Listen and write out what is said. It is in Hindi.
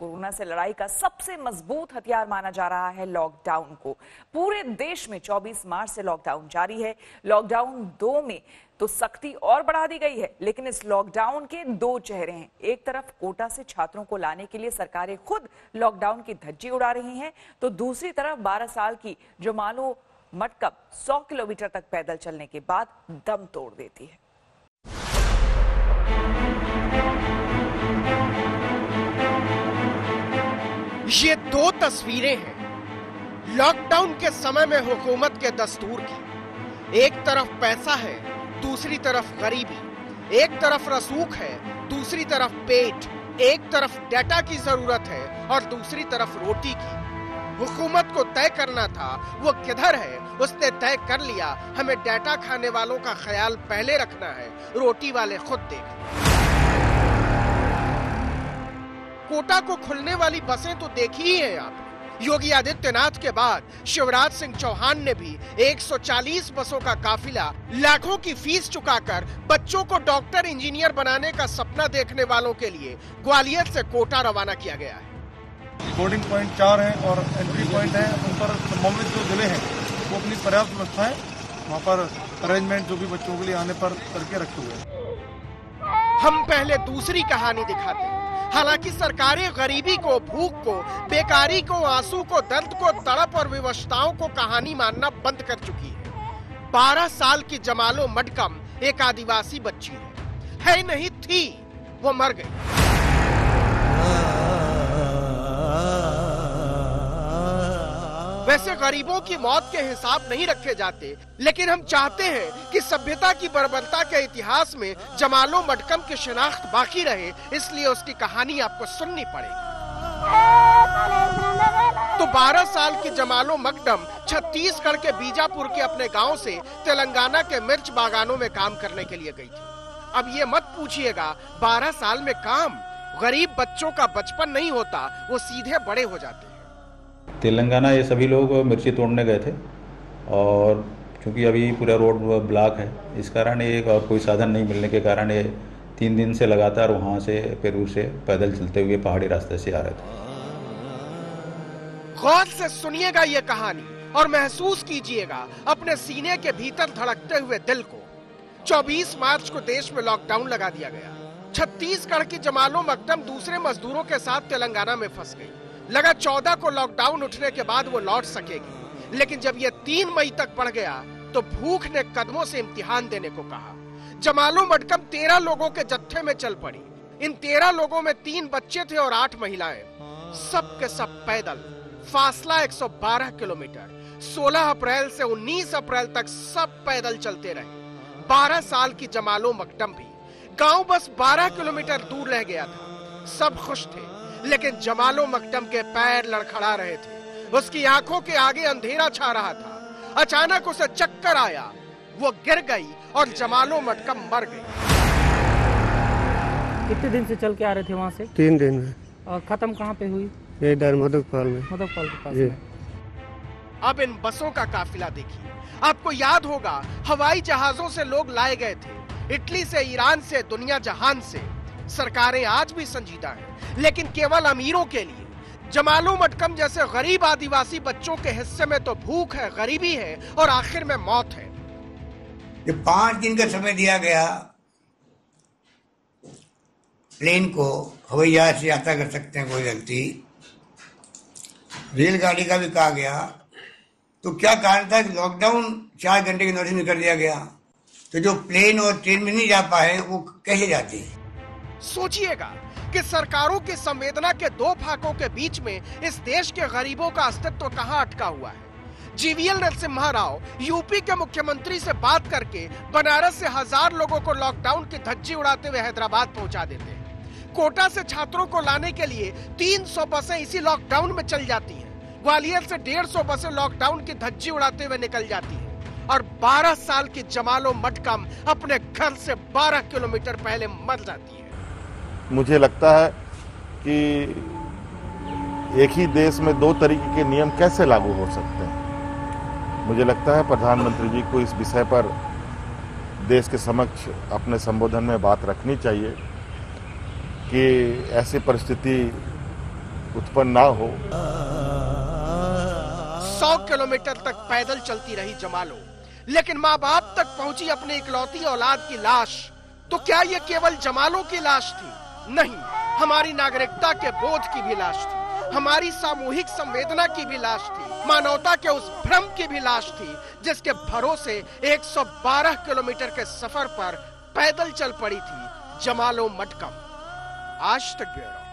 कोरोना से लड़ाई का सबसे मजबूत हथियार माना जा रहा है लॉकडाउन को। पूरे देश में 24 मार्च से लॉकडाउन जारी है। लॉकडाउन 2 में तो सख्ती और बढ़ा दी गई है, लेकिन इस लॉकडाउन के दो चेहरे हैं। एक तरफ कोटा से छात्रों को लाने के लिए सरकारें खुद लॉकडाउन की धज्जी उड़ा रही हैं, तो दूसरी तरफ 12 साल की जमालो मटकम 100 किलोमीटर तक पैदल चलने के बाद दम तोड़ देती है। ये दो तस्वीरें हैं लॉकडाउन के समय में हुकूमत के दस्तूर की। एक तरफ पैसा है, दूसरी तरफ गरीबी। एक तरफ रसूख है, दूसरी तरफ पेट। एक तरफ डाटा की जरूरत है और दूसरी तरफ रोटी की। हुकूमत को तय करना था वो किधर है, उसने तय कर लिया। हमें डाटा खाने वालों का ख्याल पहले रखना है, रोटी वाले खुद देख। कोटा को खुलने वाली बसें तो देखी ही हैं आप। योगी आदित्यनाथ के बाद शिवराज सिंह चौहान ने भी 140 बसों का काफिला लाखों की फीस चुकाकर बच्चों को डॉक्टर इंजीनियर बनाने का सपना देखने वालों के लिए ग्वालियर से कोटा रवाना किया गया है। बोर्डिंग पॉइंट 4 है और एंट्री पॉइंट है। उन पर संबंधित जो जिले हैं वो अपनी पर्याप्त व्यवस्था है, वहाँ पर अरेंजमेंट जो भी बच्चों के लिए आने पर करके रखे हुए हैं। हम पहले दूसरी कहानी दिखाते हैं। हालांकि सरकारें गरीबी को, भूख को, बेकारी को, आंसू को, दर्द को, तड़प और विवशताओं को कहानी मानना बंद कर चुकी है। 12 साल की जमालो मटकम एक आदिवासी बच्ची है नहीं थी, वो मर गई। वैसे गरीबों की मौत के हिसाब नहीं रखे जाते, लेकिन हम चाहते हैं कि सभ्यता की बर्बरता के इतिहास में जमालो मटकम की शिनाख्त बाकी रहे, इसलिए उसकी कहानी आपको सुननी पड़ेगी। तो 12 साल की जमालो मकदम छत्तीसगढ़ के बीजापुर के अपने गांव से तेलंगाना के मिर्च बागानों में काम करने के लिए गई थी। अब ये मत पूछिएगा 12 साल में काम। गरीब बच्चों का बचपन नहीं होता, वो सीधे बड़े हो जाते हैं। तेलंगाना ये सभी लोग मिर्ची तोड़ने गए थे और क्योंकि अभी पूरा रोड ब्लॉक है, इस कारण एक और कोई साधन नहीं मिलने के कारण ये 3 दिन से लगातार वहाँ से पेरू से पैदल चलते हुए पहाड़ी रास्ते से आ रहे थे। गौर से सुनिएगा ये कहानी और महसूस कीजिएगा अपने सीने के भीतर धड़कते हुए दिल को। 24 मार्च को देश में लॉकडाउन लगा दिया गया। छत्तीसगढ़ की जमालो मकदम दूसरे मजदूरों के साथ तेलंगाना में फंस गई। लगा 14 को लॉकडाउन उठने के बाद वो लौट सकेगी, लेकिन जब ये 3 मई तक बढ़ गया तो भूख ने कदमों से इम्तिहान देने को कहा। जमालो मटकम 13 लोगों के जत्थे में चल पड़ी। इन 13 लोगों में 3 बच्चे थे और 8 महिलाएं। सब के सब पैदल, फासला 112 किलोमीटर। 16 अप्रैल से 19 अप्रैल तक सब पैदल चलते रहे। 12 साल की जमालो मकदम भी। गांव बस 12 किलोमीटर दूर रह गया था। सब खुश थे, लेकिन जमालो मकदम के पैर लड़खड़ा रहे थे। उसकी आंखों के आगे अंधेरा छा रहा था। अचानक उसे चक्कर आया, वो गिर गई और जमालो मटकम मर गई। कितने दिन से चल के आ रहे थे वहाँ से? 3 दिन में। और खत्म कहाँ पे हुई? ये इधर मधुपाल में। मधुपाल के पास में। अब इन बसों का काफिला देखिए। आपको याद होगा हवाई जहाजों से लोग लाए गए थे, इटली से, ईरान से, दुनिया जहान से। सरकारें आज भी संजीदा हैं, लेकिन केवल अमीरों के लिए। जमालो मटकम जैसे गरीब आदिवासी बच्चों के हिस्से में तो भूख है, गरीबी है और आखिर में मौत है। ये 5 दिन का समय दिया गया प्लेन को, हवाई जहाज से यात्रा कर सकते हैं कोई व्यक्ति, रेलगाड़ी का भी कहा गया, तो क्या कारण था कि लॉकडाउन 4 घंटे की नोटिस में कर दिया गया, तो जो प्लेन और ट्रेन में नहीं जा पाए वो कैसे जाते हैं? सोचिएगा कि सरकारों की संवेदना के 2 फाकों के बीच में इस देश के गरीबों का अस्तित्व कहां अटका हुआ है। जीवीएल नरसिम्हा राव यूपी के मुख्यमंत्री से बात करके बनारस से 1000 लोगों को लॉकडाउन की धज्जी उड़ाते हुए हैदराबाद पहुंचा देते हैं। कोटा से छात्रों को लाने के लिए 300 बसें इसी लॉकडाउन में चल जाती हैं। ग्वालियर से 150 बसें लॉकडाउन की धज्जी उड़ाते हुए निकल जाती हैं और 12 साल की जमालो मटकम अपने घर से 12 किलोमीटर पहले मर जाती है। मुझे लगता है कि एक ही देश में 2 तरीके के नियम कैसे लागू हो सकते हैं। मुझे लगता है प्रधानमंत्री जी को इस विषय पर देश के समक्ष अपने संबोधन में बात रखनी चाहिए कि ऐसी परिस्थिति उत्पन्न ना हो। 100 किलोमीटर तक पैदल चलती रही जमालो, लेकिन माँ बाप तक पहुंची अपनी इकलौती औलाद की लाश। तो क्या ये केवल जमालों की लाश थी? नहीं, हमारी नागरिकता के बोध की भी लाश थी, हमारी सामूहिक संवेदना की भी लाश थी, मानवता के उस भ्रम की भी लाश थी जिसके भरोसे 112 किलोमीटर के सफर पर पैदल चल पड़ी थी जमालो मटकम। आज तक ब्यूरो।